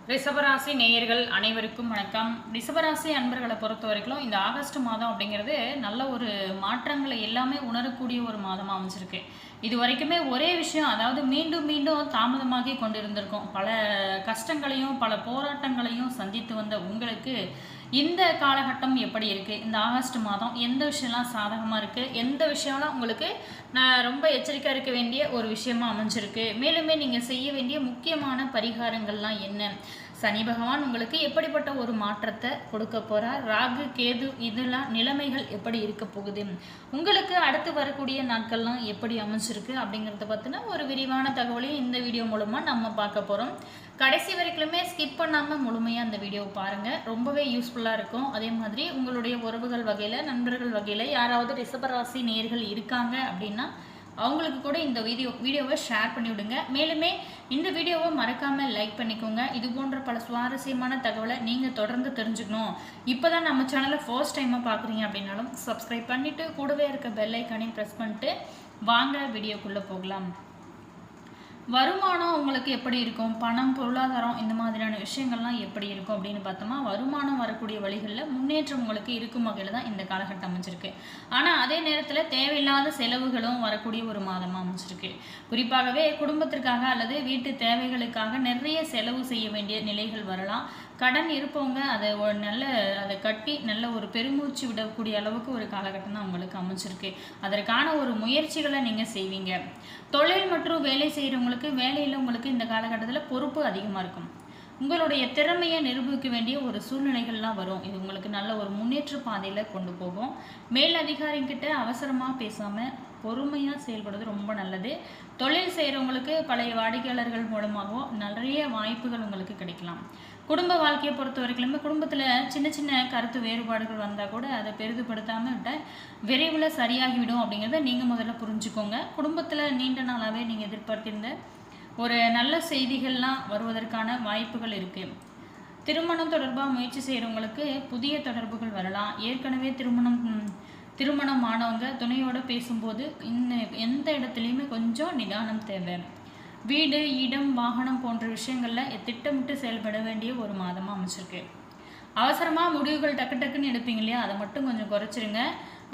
ரிஷபராசி நேயர்கள் அனைவருக்கும் வணக்கம். ரிஷபராசி அன்பர்களை பொறுத்த வரைக்கும் இந்த ஆகஸ்ட் மாதம் அப்படிங்கிறது நல்ல ஒரு மாற்றங்களை எல்லாமே உணரக்கூடிய ஒரு மாதமாக அமைஞ்சிருக்கு. இது வரைக்குமே ஒரே விஷயம், அதாவது மீண்டும் மீண்டும் தாமதமாகி கொண்டிருந்திருக்கும். பல கஷ்டங்களையும் பல போராட்டங்களையும் சந்தித்து வந்த உங்களுக்கு இந்த காலகட்டம் எப்படி இருக்குது, இந்த ஆகஸ்ட் மாதம் எந்த விஷயம்லாம் சாதகமாக இருக்குது, எந்த விஷயம்லாம் உங்களுக்கு நான் ரொம்ப எச்சரிக்கையாக இருக்க வேண்டிய ஒரு விஷயமா அமைஞ்சிருக்கு, மேலுமே நீங்கள் செய்ய வேண்டிய முக்கியமான பரிகாரங்கள்லாம் என்ன, சனி பகவான் உங்களுக்கு எப்படிப்பட்ட ஒரு மாற்றத்தை கொடுக்க போகிறார், ராகு கேது இதெல்லாம் நிலைமைகள் எப்படி இருக்க போகுது, உங்களுக்கு அடுத்து வரக்கூடிய நாட்கள்லாம் எப்படி அமைஞ்சிருக்கு அப்படிங்கிறத பற்றின ஒரு விரிவான தகவலையும் இந்த வீடியோ மூலமாக நம்ம பார்க்க போகிறோம். கடைசி வரைக்குமே ஸ்கிப் பண்ணாமல் முழுமையாக அந்த வீடியோவை பாருங்கள், ரொம்பவே யூஸ்ஃபுல்லாக இருக்கும். அதே மாதிரி உங்களுடைய உறவுகள் வகையில் நண்பர்கள் வகையில் யாராவது ரிஷபராசி நேயர்கள் இருக்காங்க அப்படின்னா அவங்களுக்கு கூட இந்த வீடியோவை ஷேர் பண்ணிவிடுங்க. மேலுமே இந்த வீடியோவை மறக்காமல் லைக் பண்ணிக்கோங்க. இது போன்ற பல சுவாரஸ்யமான தகவலை நீங்கள் தொடர்ந்து தெரிஞ்சுக்கணும். இப்போ தான் நம்ம சேனலை ஃபர்ஸ்ட் டைமாக பார்க்குறீங்க அப்படின்னாலும் சப்ஸ்கிரைப் பண்ணிவிட்டு கூடவே இருக்க பெல் ஐக்கானையும் ப்ரெஸ் பண்ணிட்டு வாங்க வீடியோக்குள்ளே போகலாம். வருமானம் உங்களுக்கு எப்படி இருக்கும், பணம் பொருளாதாரம் இந்த மாதிரியான விஷயங்கள்லாம் எப்படி இருக்கும் அப்படின்னு பார்த்தோமா, வருமானம் வரக்கூடிய வழிகளில் முன்னேற்றம் உங்களுக்கு இருக்கும் வகையில் தான் இந்த காலகட்டம் அமைஞ்சிருக்கு. ஆனால் அதே நேரத்தில் தேவையில்லாத செலவுகளும் வரக்கூடிய ஒரு மாதமாக அமைஞ்சிருக்கு. குறிப்பாகவே குடும்பத்திற்காக அல்லது வீட்டு தேவைகளுக்காக நிறைய செலவு செய்ய வேண்டிய நிலைகள் வரலாம். கடன் இருப்பவங்க அதை கட்டி நல்ல ஒரு பெருமூச்சு விடக்கூடிய அளவுக்கு ஒரு காலகட்டம் தான் உங்களுக்கு அமைஞ்சிருக்கு. அதற்கான ஒரு முயற்சிகளை நீங்கள் செய்வீங்க. தொழில் மற்றும் வேலை செய்கிறவங்களுக்கு வேலையில் உங்களுக்கு இந்த காலகட்டத்தில் பொறுப்பு அதிகமாக இருக்கும். உங்களுடைய திறமையை நிரூபிக்க வேண்டிய ஒரு சூழ்நிலைகள்லாம் வரும். இது உங்களுக்கு நல்ல ஒரு முன்னேற்ற பாதையில் கொண்டு போகும். மேல் அதிகாரிகிட்ட அவசரமாக பேசாமல் பொறுமையாக செயல்படுறது ரொம்ப நல்லது. தொழில் செய்கிறவங்களுக்கு பழைய வாடிக்கையாளர்கள் மூலமாகவும் நிறைய வாய்ப்புகள் உங்களுக்கு கிடைக்கலாம். குடும்ப வாழ்க்கையை பொறுத்த வரைக்குமே குடும்பத்தில் சின்ன சின்ன கருத்து வேறுபாடுகள் வந்தால் கூட அதை பெரிதுபடுத்தாமல் விட்ட விரைவில் சரியாகிவிடும் அப்படிங்கிறத நீங்கள் முதல்ல புரிஞ்சுக்கோங்க. குடும்பத்தில் நீண்ட நாளாகவே நீங்கள் எதிர்பார்த்திருந்த ஒரு நல்ல செய்திகள்லாம் வருவதற்கான வாய்ப்புகள் இருக்குது. திருமணம் தொடர்பாக முயற்சி செய்கிறவங்களுக்கு புதிய தொடர்புகள் வரலாம். ஏற்கனவே திருமணம் ஆனவங்க துணையோடு பேசும்போது எந்த இடத்துலையுமே கொஞ்சம் நிதானம் தேவை. வீடு இடம் வாகனம் போன்ற விஷயங்களில் திட்டமிட்டு செயல்பட வேண்டிய ஒரு மாதமாக அமைச்சிருக்கு. அவசரமாக முடிவுகள் டக்குன்னு எடுப்பீங்க இல்லையா, அதை மட்டும் கொஞ்சம் குறைச்சிருங்க.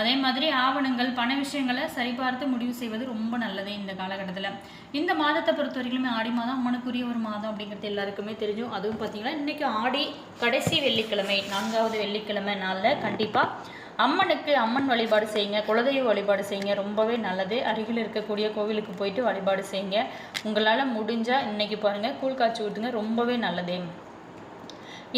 அதே மாதிரி ஆவணங்கள் பண விஷயங்களை சரிபார்த்து முடிவு செய்வது ரொம்ப நல்லது இந்த காலகட்டத்தில். இந்த மாதத்தை பொறுத்த வரைக்குமே ஆடி மாதம் அம்மனுக்குரிய ஒரு மாதம் அப்படிங்கிறது எல்லாருக்குமே தெரியும். அதுவும் பார்த்தீங்கன்னா இன்றைக்கி ஆடி கடைசி வெள்ளிக்கிழமை, 4வது வெள்ளிக்கிழமை நாளில் கண்டிப்பாக அம்மன் வழிபாடு செய்யுங்க, குலதெய்வ வழிபாடு செய்யுங்க, ரொம்பவே நல்லது. அருகில் இருக்கக்கூடிய கோவிலுக்கு போயிட்டு வழிபாடு செய்யுங்க. உங்களால் முடிஞ்சால் இன்றைக்கி பாருங்கள் கூழ் காய்ச்சி ஊற்றுங்க, ரொம்பவே நல்லது.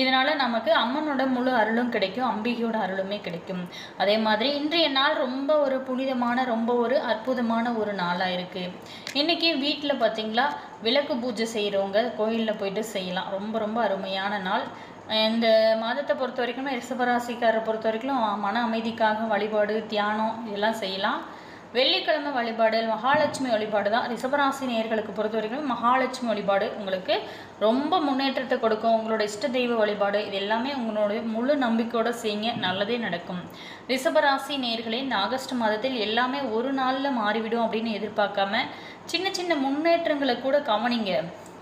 இதனால் நமக்கு அம்மனோட முழு அருளும் கிடைக்கும், அம்பிகையோட அருளுமே கிடைக்கும். அதே மாதிரி இன்றைய நாள் ரொம்ப ஒரு புனிதமான ரொம்ப ஒரு அற்புதமான ஒரு நாளாக இருக்குது. இன்றைக்கி வீட்டில் பார்த்திங்களா விளக்கு பூஜை செய்கிறவங்க கோயிலில் போயிட்டு செய்யலாம். ரொம்ப ரொம்ப அருமையான நாள். இந்த மாதத்தை பொறுத்த வரைக்கும் ரிஷபராசிக்காரரை பொறுத்த வரைக்கும் மன அமைதிக்காக வழிபாடு தியானம் இதெல்லாம் செய்யலாம். வெள்ளிக்கிழமை வழிபாடு மகாலட்சுமி வழிபாடு தான் ரிஷபராசி நேயர்களுக்கு பொறுத்த வரைக்கும் மகாலட்சுமி வழிபாடு உங்களுக்கு ரொம்ப முன்னேற்றத்தை கொடுக்கும். உங்களோட இஷ்ட தெய்வ வழிபாடு இது எல்லாமே உங்களுடைய முழு நம்பிக்கையோடு செய்யுங்க, நல்லதே நடக்கும். ரிஷபராசி நேயர்களே, இந்த ஆகஸ்ட் மாதத்தில் எல்லாமே ஒரு நாளில் மாறிவிடும் அப்படின்னு எதிர்பார்க்காம சின்ன சின்ன முன்னேற்றங்களை கூட கவனிங்க.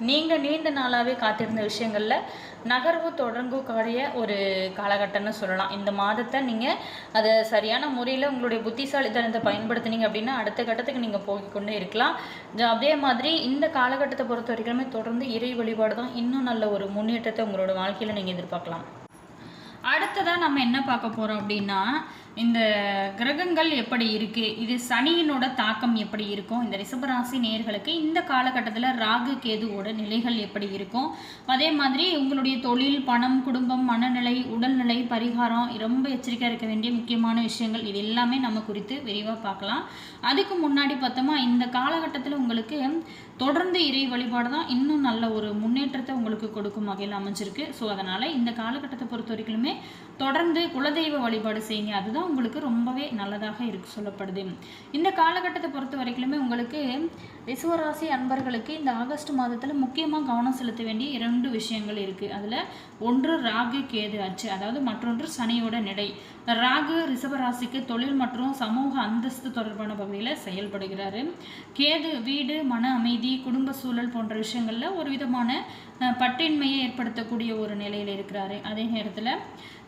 நீங்கள் நீண்ட நாளாகவே காத்திருந்த விஷயங்களில் நகர்வு தொடங்கக்கூடிய ஒரு காலகட்டம்னு சொல்லலாம். இந்த மாதத்தை நீங்கள் அதை சரியான முறையில் உங்களுடைய புத்திசாலித்தனத்தை பயன்படுத்தினீங்க அப்படின்னா அடுத்த கட்டத்துக்கு நீங்கள் போய்கொண்டே இருக்கலாம். அதே மாதிரி இந்த காலகட்டத்தை பொறுத்த வரைக்குமே தொடர்ந்து இறை வழிபாடு தான் இன்னும் நல்ல ஒரு முன்னேற்றத்தை உங்களோட வாழ்க்கையில் நீங்கள் எதிர்பார்க்கலாம். அடுத்ததாக நம்ம என்ன பார்க்க போகிறோம் அப்படின்னா, இந்த கிரகங்கள் எப்படி இருக்குது, இது சனியினோட தாக்கம் எப்படி இருக்கும், இந்த ரிஷபராசி நேயர்களுக்கு இந்த காலகட்டத்தில் ராகு கேதுவோட நிலைகள் எப்படி இருக்கும், அதே மாதிரி உங்களுடைய தொழில் பணம் குடும்பம் மனநிலை உடல்நிலை பரிகாரம் ரொம்ப எச்சரிக்கையாக இருக்க வேண்டிய முக்கியமான விஷயங்கள் இது எல்லாமே நம்ம குறித்து விரிவாக பார்க்கலாம். அதுக்கு முன்னாடி பார்த்தோமா, இந்த காலகட்டத்தில் உங்களுக்கு தொடர்ந்து இறை வழிபாடு தான் இன்னும் நல்ல ஒரு முன்னேற்றத்தை உங்களுக்கு கொடுக்கும் வகையில் அமைஞ்சிருக்கு. ஸோ அதனால் இந்த காலகட்டத்தை பொறுத்த வரைக்குமே தொடர்ந்து குலதெய்வ வழிபாடு செய்யுங்க, அதுதான் உங்களுக்கு ரொம்பவே நல்லதாக சொல்லப்படுது. இந்த காலகட்டத்தை பொறுத்த வரைக்குமே உங்களுக்கு ரிஷபராசி அன்பர்களுக்கு இந்த ஆகஸ்ட் மாதத்தில் முக்கியமாக கவனம் செலுத்த வேண்டிய 2 விஷயங்கள் இருக்குது. அதில் ஒன்று ராகு கேது ஆச்சு, அதாவது மற்றொன்று சனியோட நிலை. ராகு ரிஷபராசிக்கு தொழில் மற்றும் சமூக அந்தஸ்து தொடர்பான வகையில் செயல்படுகிறாரு. கேது வீடு மன அமைதி அமைதி, குடும்ப சூழல் போன்ற விஷயங்களில் ஒரு விதமான பற்றின்மையை ஏற்படுத்தக்கூடிய ஒரு நிலையில் இருக்கிறாரு. அதே நேரத்தில்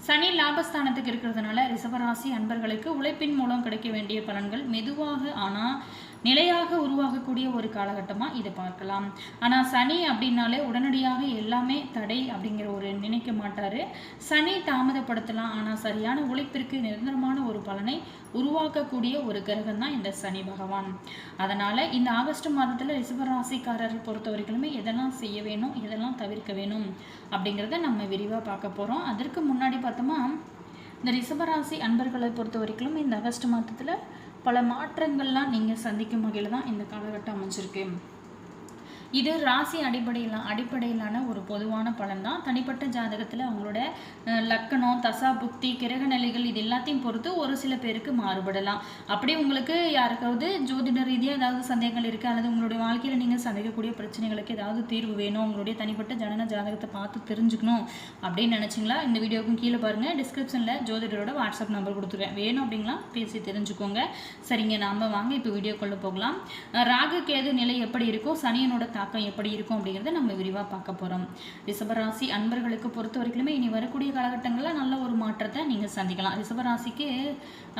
சனி லாபஸ்தானத்துக்கு இருக்கிறதுனால ரிஷபராசி அன்பர்களுக்கு உழைப்பின் மூலம் கிடைக்க வேண்டிய பலன்கள் மெதுவாக ஆனால் நிலையாக உருவாகக்கூடிய ஒரு காலகட்டமாக இதை பார்க்கலாம். ஆனால் சனி அப்படின்னாலே உடனடியாக எல்லாமே தடை அப்படிங்கிற ஒரு நினைக்க மாட்டார். சனி தாமதப்படுத்தலாம், ஆனால் சரியான உழைப்பிற்கு நிரந்தரமான ஒரு பலனை உருவாக்கக்கூடிய ஒரு கிரகம் தான் இந்த சனி பகவான். அதனால் இந்த ஆகஸ்ட் மாதத்தில் ரிஷபராசிக்காரர் பொறுத்த வரைக்குமே எதெல்லாம் செய்ய வேணும், எதெல்லாம் தவிர்க்க வேணும் அப்படிங்கிறத நம்ம விரிவாக பார்க்க போகிறோம். அதற்கு முன்னாடி பார்த்தோமா, இந்த ரிஷபராசி அன்பர்களை பொறுத்த வரைக்கும் இந்த ஆகஸ்ட் மாதத்தில் பல மாற்றங்கள்லாம் நீங்கள் சந்திக்கும் வகையில் தான் இந்த காலகட்டம் அமைஞ்சிருக்கு. இது ராசி அடிப்படையிலான ஒரு பொதுவான பலன் தான். தனிப்பட்ட ஜாதகத்தில் அவங்களோட லக்கணம், தசா, புக்தி, கிரக நிலைகள் இது எல்லாத்தையும் பொறுத்து ஒரு சில பேருக்கு மாறுபடலாம். அப்படி உங்களுக்கு யாருக்காவது ஜோதிட ரீதியாக ஏதாவது சந்தேகங்கள் இருக்குது, அல்லது உங்களுடைய வாழ்க்கையில் நீங்கள் சந்திக்கக்கூடிய பிரச்சனைகளுக்கு ஏதாவது தீர்வு வேணும், உங்களுடைய தனிப்பட்ட ஜனன ஜாதகத்தை பார்த்து தெரிஞ்சுக்கணும் அப்படின்னு நினச்சிங்களா, இந்த வீடியோக்கும் கீழே பாருங்கள், டிஸ்கிரிப்ஷனில் ஜோதிடரோட வாட்ஸ்அப் நம்பர் கொடுத்துருக்கேன். வேணும் அப்படிங்களா பேசி தெரிஞ்சுக்கோங்க. சரிங்க, நாம் வாங்க இப்போ வீடியோக்குள்ளே போகலாம். ராகு கேது நிலை எப்படி இருக்கும், சனியனோட தாக்கம் எப்படி இருக்கும் அப்படிங்கிறத நம்ம விரிவாக பார்க்க போகிறோம். ரிஷபராசி அன்பர்களுக்கு பொறுத்த வரைக்குமே இனி வரக்கூடிய காலகட்டங்களில் நல்ல ஒரு மாற்றத்தை நீங்கள் சந்திக்கலாம். ரிஷபராசிக்கு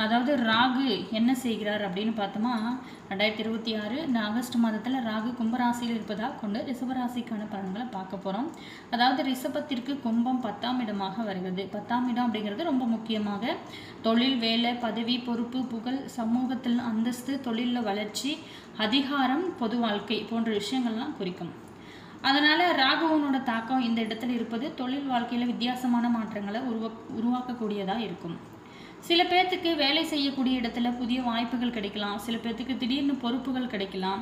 அதாவது ராகு என்ன செய்கிறார் அப்படின்னு பார்த்தோமா, 2026 இந்த ஆகஸ்ட் மாதத்தில் ராகு கும்பராசியில் இருப்பதாக கொண்டு ரிஷபராசிக்கான பலன்களை பார்க்க போகிறோம். அதாவது ரிஷபத்திற்கு கும்பம் 10ஆம் இடமாக வருகிறது. 10ஆம் இடம் அப்படிங்கிறது ரொம்ப முக்கியமாக தொழில், வேலை, பதவி, பொறுப்பு, புகழ், சமூகத்தில் அந்தஸ்து, தொழிலில் வளர்ச்சி, அதிகாரம், பொது வாழ்க்கை போன்ற விஷயங்கள்லாம் குறிக்கும். அதனால் ராகுவனோட தாக்கம் இந்த இடத்துல இருப்பது தொழில் வாழ்க்கையில் வித்தியாசமான மாற்றங்களை உருவாக்கக்கூடியதாக இருக்கும். சில பேர்த்துக்கு வேலை செய்யக்கூடிய இடத்துல புதிய வாய்ப்புகள் கிடைக்கலாம். சில பேர்த்துக்கு திடீர்னு பொறுப்புகள் கிடைக்கலாம்.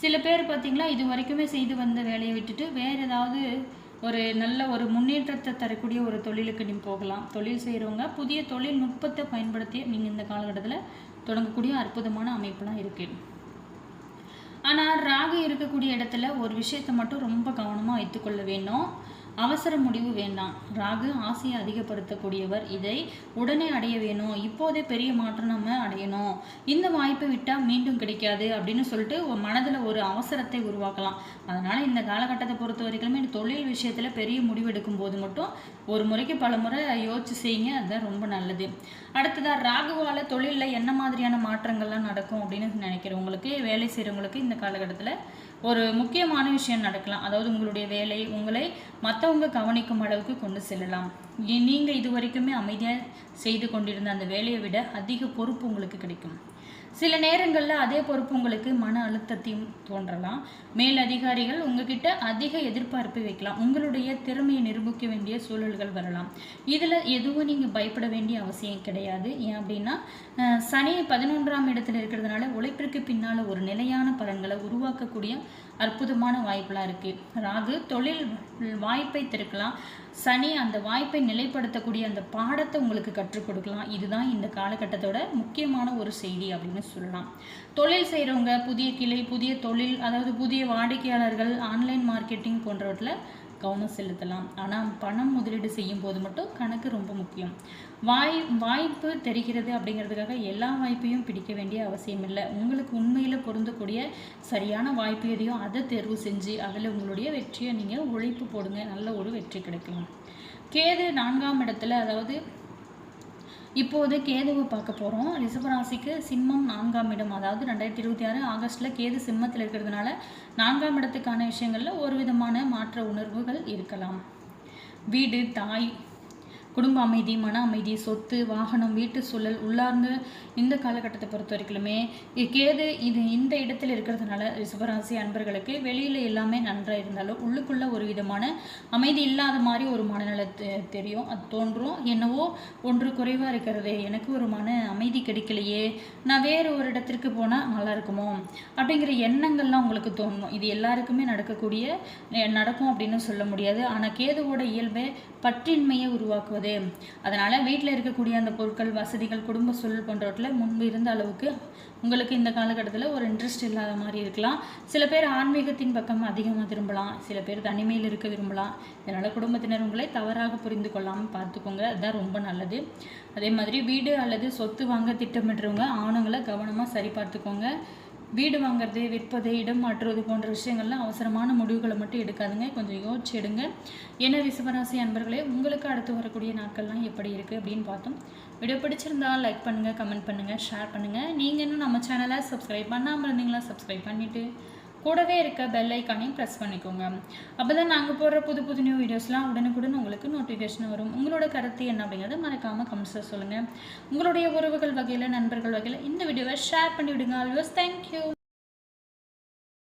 சில பேர் பார்த்திங்களா, இது வரைக்குமே செய்து வந்த வேலையை விட்டுட்டு வேறு ஏதாவது ஒரு நல்ல ஒரு முன்னேற்றத்தை தரக்கூடிய ஒரு தொழிலுக்கு நீங்கள் போகலாம். தொழில் செய்கிறவங்க புதிய தொழில்நுட்பத்தை பயன்படுத்தி நீங்கள் இந்த காலகட்டத்தில் தொடங்கக்கூடிய அற்புதமான அமைப்புலாம் இருக்குது. ஆனால் ராகு இருக்கக்கூடிய இடத்துல ஒரு விஷயத்தை மட்டும் ரொம்ப கவனமாக வைத்துக்கொள்ள வேணும். அவசர முடிவு வேண்டாம். ராகு ஆசையை அதிகப்படுத்தக்கூடியவர். இதை உடனே அடைய வேணும், இப்போதே பெரிய மாற்றம் நம்ம அடையணும், இந்த வாய்ப்பை விட்டால் மீண்டும் கிடைக்காது அப்படின்னு சொல்லிட்டு மனதில் ஒரு அவசரத்தை உருவாக்கலாம். அதனால் இந்த காலகட்டத்தை பொறுத்த வரைக்குமே தொழில் விஷயத்தில் பெரிய முடிவு எடுக்கும் போது மட்டும் ஒரு முறைக்கு பல முறை யோசிச்சு செய்யுங்க, அதுதான் ரொம்ப நல்லது. அடுத்ததாக ராகுவால் தொழிலில் என்ன மாதிரியான மாற்றங்கள்லாம் நடக்கும் அப்படின்னு நினைக்கிறவங்களுக்கு, வேலை செய்கிறவங்களுக்கு இந்த காலகட்டத்தில் ஒரு முக்கியமான விஷயம் நடக்கலாம். அதாவது உங்களுடைய வேலை உங்களை மற்றவங்க கவனிக்கும் அளவுக்கு கொண்டு செல்லலாம். நீங்கள் இது வரைக்குமே அமைதியாக செய்து கொண்டிருந்த அந்த வேலையை விட அதிக பொறுப்பு உங்களுக்கு கிடைக்கும். சில நேரங்களில் அதே பொறுப்பு உங்களுக்கு மன அழுத்தத்தையும் தோன்றலாம். மேல் அதிகாரிகள் உங்ககிட்ட அதிக எதிர்பார்ப்பு வைக்கலாம். உங்களுடைய திறமையை நிரூபிக்க வேண்டிய சூழல்கள் வரலாம். இதில் எதுவும் நீங்கள் பயப்பட வேண்டிய அவசியம் கிடையாது. ஏன் அப்படின்னா சனி 11ஆம் இடத்துல இருக்கிறதுனால உழைப்பிற்கு பின்னால் ஒரு நிலையான பலன்களை உருவாக்கக்கூடிய அற்புதமான வாய்ப்பெலாம் இருக்குது. ராகு தொழில் வாய்ப்பை திறக்கலாம். சனி அந்த வாய்ப்பை நிலைப்படுத்தக்கூடிய அந்த பாடத்தை உங்களுக்கு கற்றுக் கொடுக்கலாம். இதுதான் இந்த காலகட்டத்தோட முக்கியமான ஒரு செய்தி அப்படின்னு சொல்லலாம். தொழில் செய்கிறவங்க புதிய கிளை, புதிய தொழில், அதாவது புதிய வாடிக்கையாளர்கள், ஆன்லைன் மார்க்கெட்டிங் போன்றவற்றில் கவனம் செலுத்தலாம். ஆனால் பணம் முதலீடு செய்யும் போது மட்டும் கணக்கு ரொம்ப முக்கியம். வாய்ப்பு தெரிகிறது அப்படிங்கிறதுக்காக எல்லா வாய்ப்பையும் பிடிக்க வேண்டிய அவசியம் இல்லை. உங்களுக்கு உண்மையில் பொருந்தக்கூடிய சரியான வாய்ப்பு எதையோ அதை தேர்வு செஞ்சு அதில் உங்களுடைய வெற்றியை நீங்கள் உழைப்பு போடுங்க, நல்ல ஒரு வெற்றி கிடைக்கலாம். கேது 4ஆம் இடத்துல, அதாவது இப்போது கேதுவை பார்க்க போகிறோம். ரிஷபராசிக்கு சிம்மம் 4ஆம் இடம், அதாவது 2026 ஆகஸ்ட்டில் கேது சிம்மத்தில் இருக்கிறதுனால 4ஆம் இடத்துக்கான விஷயங்களில் ஒரு விதமான மாற்ற உணர்வுகள் இருக்கலாம். வீடு, தாய், குடும்ப அமைதி, மன அமைதி, சொத்து, வாகனம், வீட்டு சூழல் உள்ளார்ந்து இந்த காலகட்டத்தை பொறுத்த வரைக்குமே கேது இந்த இடத்துல இருக்கிறதுனால ரிஷபராசி அன்பர்களுக்கு வெளியில் எல்லாமே நன்றாக இருந்தாலும் உள்ளுக்குள்ளே ஒரு விதமான அமைதி இல்லாத மாதிரி ஒரு மனநிலை தெரியும். அது தோன்றும், என்னவோ ஒன்று குறைவாக இருக்கிறதே, எனக்கு ஒரு மன அமைதி கிடைக்கலையே, நான் வேறு ஒரு இடத்திற்கு போனால் நல்லா இருக்குமோ அப்படிங்கிற எண்ணங்கள்லாம் உங்களுக்கு தோணும். இது எல்லாருக்குமே நடக்கும் அப்படின்னு சொல்ல முடியாது. ஆனால் கேதுவோட இயல்பை பற்றின்மையை உருவாக்குவது. அதனால் வீட்டில் இருக்கக்கூடிய அந்த பொருட்கள், வசதிகள், குடும்ப சூழல் போன்றவற்றில் முன்பு இருந்த அளவுக்கு உங்களுக்கு இந்த காலகட்டத்தில் ஒரு இன்ட்ரெஸ்ட் இல்லாத மாதிரி இருக்கலாம். சில பேர் ஆன்மீகத்தின் பக்கம் அதிகமாக திரும்பலாம், சில பேர் தனிமையில் இருக்க விரும்பலாம். இதனால் குடும்பத்தினர் உங்களை தவறாக புரிந்து கொள்ளாமல் பார்த்துக்கோங்க, அதுதான் ரொம்ப நல்லது. அதே மாதிரி வீடு அல்லது சொத்து வாங்க திட்டமிட்டுறவங்க ஆணுங்களை கவனமாக சரி பார்த்துக்கோங்க. வீடு வாங்குறது, விற்பது, இடம் மாற்றுவது போன்ற விஷயங்கள்லாம் அவசரமான முடிவுகளை மட்டும் எடுக்காதுங்க. கொஞ்சம் யோசிச்சு எடுங்க. ஏன்னா ரிஷபராசி அன்பர்களே, உங்களுக்கு அடுத்து வரக்கூடிய நாட்கள்லாம் எப்படி இருக்குது அப்படின்னு பார்த்தோம். வீடியோ பிடிச்சிருந்தா லைக் பண்ணுங்கள், கமெண்ட் பண்ணுங்கள், ஷேர் பண்ணுங்கள். நீங்கள் இன்னும் நம்ம சேனலை சப்ஸ்கிரைப் பண்ணாமல் இருந்தீங்களா சப்ஸ்கிரைப் பண்ணிவிட்டு கூடவே இருக்க பெல் ஐக்கானையும் ப்ரெஸ் பண்ணிக்கோங்க. அப்போ தான் நாங்கள் போடுற புது புது நியூ வீடியோஸ்லாம் உடனுக்குடன் உங்களுக்கு நோட்டிஃபிகேஷன் வரும். உங்களோட கருத்து என்ன அப்படிங்கிறத மறக்காமல் கமெண்ட்ஸில் சொல்லுங்கள். உங்களுடைய உறவுகள் வகையில், நண்பர்கள் வகையில் இந்த வீடியோவை ஷேர் பண்ணி விடுங்க. Always thank you.